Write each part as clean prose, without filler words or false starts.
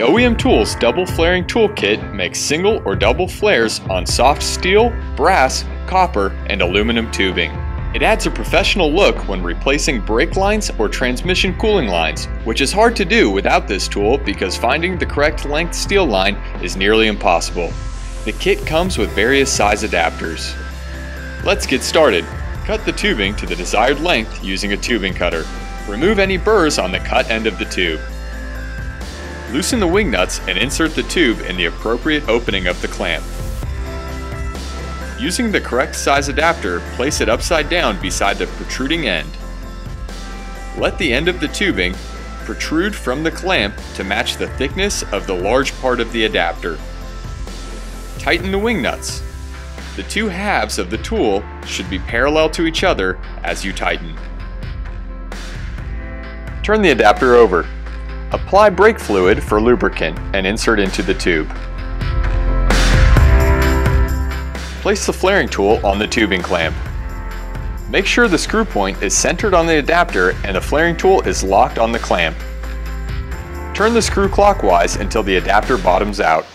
OEMTOOLS double flaring toolkit makes single or double flares on soft steel, brass, copper, and aluminum tubing. It adds a professional look when replacing brake lines or transmission cooling lines, which is hard to do without this tool because finding the correct length steel line is nearly impossible. The kit comes with various size adapters. Let's get started. Cut the tubing to the desired length using a tubing cutter. Remove any burrs on the cut end of the tube. Loosen the wing nuts and insert the tube in the appropriate opening of the clamp. Using the correct size adapter, place it upside down beside the protruding end. Let the end of the tubing protrude from the clamp to match the thickness of the large part of the adapter. Tighten the wing nuts. The two halves of the tool should be parallel to each other as you tighten. Turn the adapter over. Apply brake fluid for lubricant and insert into the tube. Place the flaring tool on the tubing clamp. Make sure the screw point is centered on the adapter and the flaring tool is locked on the clamp. Turn the screw clockwise until the adapter bottoms out.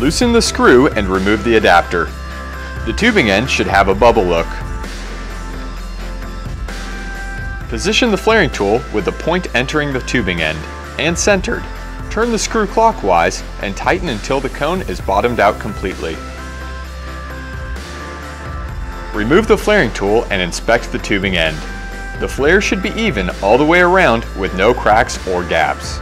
Loosen the screw and remove the adapter. The tubing end should have a bubble look. Position the flaring tool with the point entering the tubing end and centered. Turn the screw clockwise and tighten until the cone is bottomed out completely. Remove the flaring tool and inspect the tubing end. The flare should be even all the way around with no cracks or gaps.